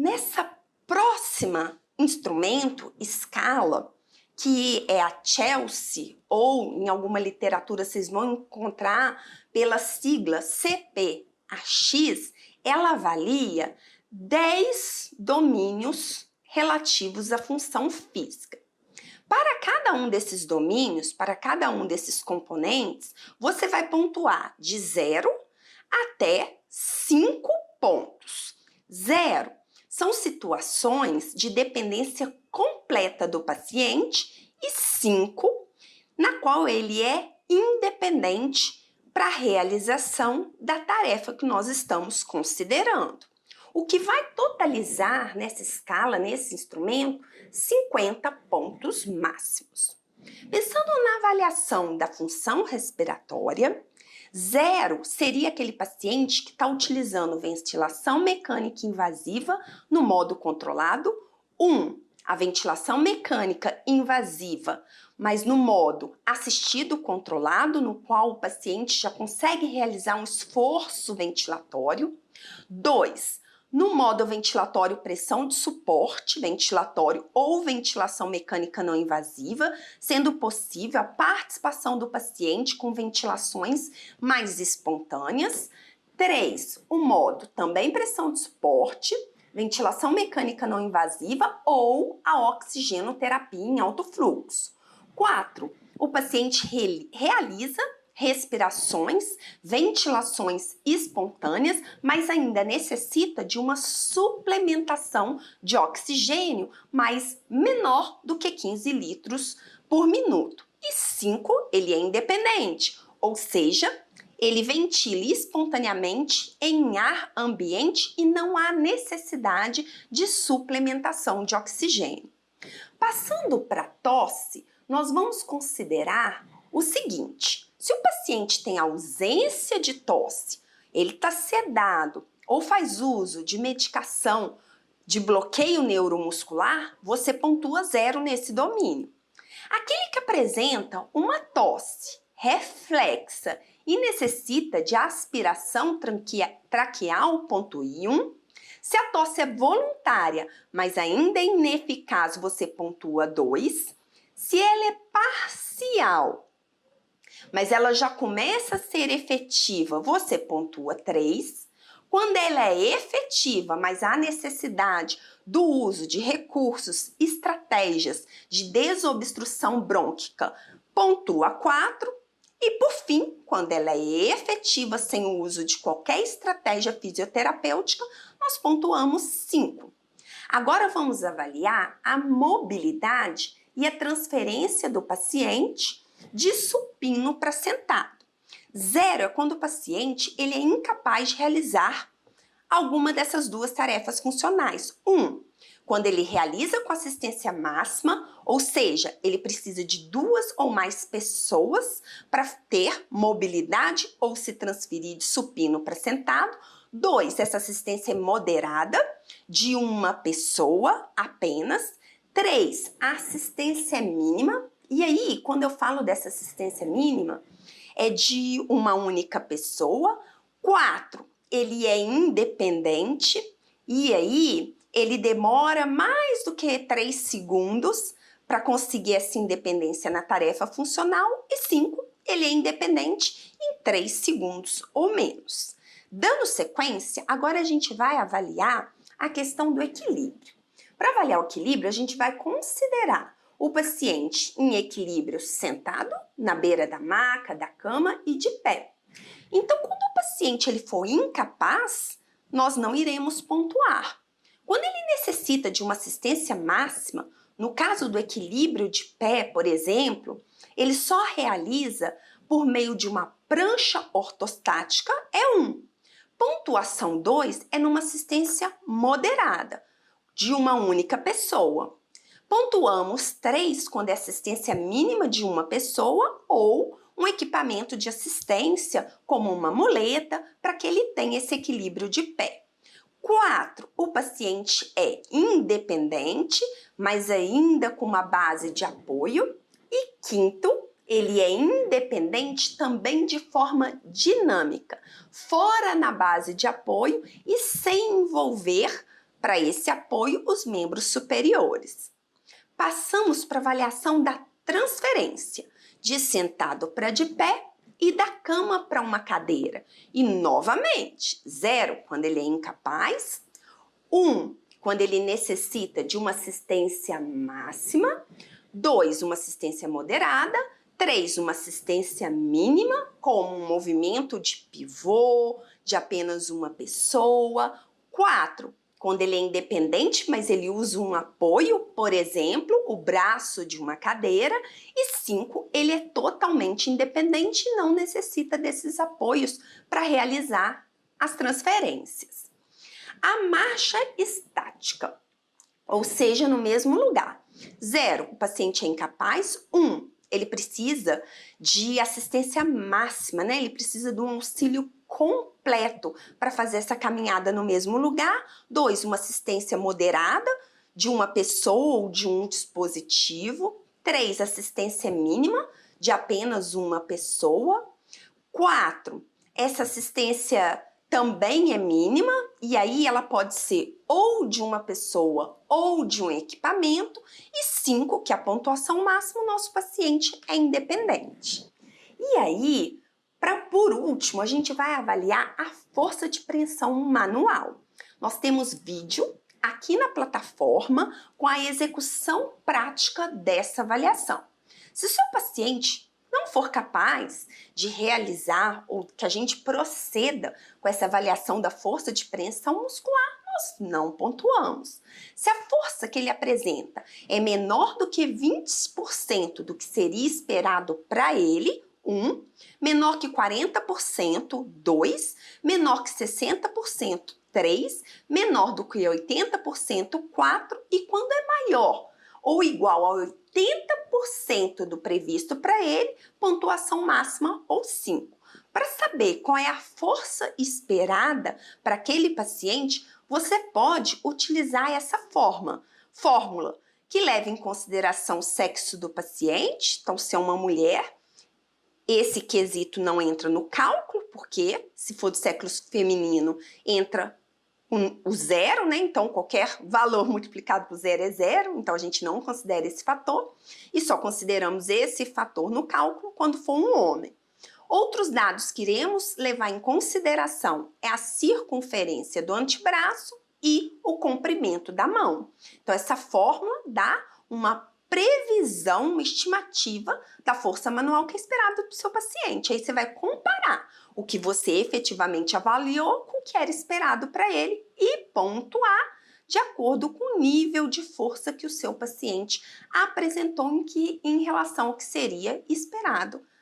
Nessa próxima instrumento, escala, que é a Chelsea, ou em alguma literatura vocês vão encontrar pela sigla CPAX, ela avalia 10 domínios relativos à função física. Para cada um desses domínios, para cada um desses componentes, você vai pontuar de 0 até 5 pontos. 0 são situações de dependência completa do paciente e 5, na qual ele é independente para a realização da tarefa que nós estamos considerando. O que vai totalizar nessa escala, nesse instrumento, 50 pontos máximos. Pensando na avaliação da função respiratória, 0 seria aquele paciente que está utilizando ventilação mecânica invasiva no modo controlado. 1, a ventilação mecânica invasiva, mas no modo assistido controlado, no qual o paciente já consegue realizar um esforço ventilatório. 2, no modo ventilatório pressão de suporte, ventilatório ou ventilação mecânica não invasiva, sendo possível a participação do paciente com ventilações mais espontâneas. 3, o modo também pressão de suporte, ventilação mecânica não invasiva ou a oxigenoterapia em alto fluxo. 4, o paciente realiza respirações, ventilações espontâneas, mas ainda necessita de uma suplementação de oxigênio, mas menor do que 15 litros por minuto. E 5, ele é independente, ou seja, ele ventila espontaneamente em ar ambiente e não há necessidade de suplementação de oxigênio. Passando para a tosse, nós vamos considerar o seguinte: se o paciente tem ausência de tosse, ele está sedado ou faz uso de medicação de bloqueio neuromuscular, você pontua 0 nesse domínio. Aquele que apresenta uma tosse reflexa e necessita de aspiração traqueal, pontue 1. Se a tosse é voluntária, mas ainda é ineficaz, você pontua 2. Se ela é parcial, mas ela já começa a ser efetiva, você pontua 3. Quando ela é efetiva, mas há necessidade do uso de recursos, estratégias de desobstrução brônquica, pontua 4. E por fim, quando ela é efetiva sem o uso de qualquer estratégia fisioterapêutica, nós pontuamos 5. Agora vamos avaliar a mobilidade e a transferência do paciente de supino para sentado. 0 é quando o paciente ele é incapaz de realizar alguma dessas duas tarefas funcionais. 1, quando ele realiza com assistência máxima, ou seja, ele precisa de 2 ou mais pessoas para ter mobilidade ou se transferir de supino para sentado. 2, essa assistência é moderada, de uma pessoa apenas. 3, a assistência é mínima. E aí, quando eu falo dessa assistência mínima, é de uma única pessoa. 4, ele é independente. E aí, ele demora mais do que 3 segundos para conseguir essa independência na tarefa funcional. E 5, ele é independente em 3 segundos ou menos. Dando sequência, agora a gente vai avaliar a questão do equilíbrio. Para avaliar o equilíbrio, a gente vai considerar o paciente em equilíbrio sentado, na beira da maca, da cama e de pé. Então, quando o paciente ele for incapaz, nós não iremos pontuar. Quando ele necessita de uma assistência máxima, no caso do equilíbrio de pé, por exemplo, ele só realiza por meio de uma prancha ortostática, é 1. Pontuação 2 é numa assistência moderada, de uma única pessoa. Pontuamos 3 quando é assistência mínima de uma pessoa ou um equipamento de assistência, como uma muleta, para que ele tenha esse equilíbrio de pé. 4, o paciente é independente, mas ainda com uma base de apoio. E 5, ele é independente também de forma dinâmica, fora na base de apoio e sem envolver para esse apoio os membros superiores. Passamos para a avaliação da transferência, de sentado para de pé e da cama para uma cadeira. E novamente, 0 quando ele é incapaz, 1 quando ele necessita de uma assistência máxima, 2 uma assistência moderada, 3 uma assistência mínima, como um movimento de pivô, de apenas uma pessoa, 4 quando ele é independente, mas ele usa um apoio, por exemplo, o braço de uma cadeira, e 5, ele é totalmente independente e não necessita desses apoios para realizar as transferências. A marcha estática, ou seja, no mesmo lugar. 0, o paciente é incapaz. 1, ele precisa de assistência máxima, né? Ele precisa de um auxílio completo para fazer essa caminhada no mesmo lugar. 2, uma assistência moderada de uma pessoa ou de um dispositivo. 3, assistência mínima de apenas uma pessoa. 4, essa assistência também é mínima, e aí ela pode ser ou de uma pessoa ou de um equipamento. E 5, que é a pontuação máxima, o nosso paciente é independente. E aí, por último, a gente vai avaliar a força de pressão manual. Nós temos vídeo aqui na plataforma com a execução prática dessa avaliação. Se o seu paciente não for capaz de realizar ou que a gente proceda com essa avaliação da força de pressão muscular, nós não pontuamos. Se a força que ele apresenta é menor do que 20% do que seria esperado para ele, 1, menor que 40%, 2, menor que 60%, 3, menor do que 80%, 4, e quando é maior ou igual a 80% do previsto para ele, pontuação máxima ou 5. Para saber qual é a força esperada para aquele paciente, você pode utilizar essa fórmula que leva em consideração o sexo do paciente. Então, se é uma mulher, esse quesito não entra no cálculo, porque se for do sexo feminino, entra o 0, né? Então, qualquer valor multiplicado por 0 é 0, então a gente não considera esse fator e só consideramos esse fator no cálculo quando for um homem. Outros dados que iremos levar em consideração é a circunferência do antebraço e o comprimento da mão. Então, essa fórmula dá uma previsão, uma estimativa da força manual que é esperada do seu paciente. Aí você vai comparar o que você efetivamente avaliou com o que era esperado para ele e pontuar de acordo com o nível de força que o seu paciente apresentou em relação ao que seria esperado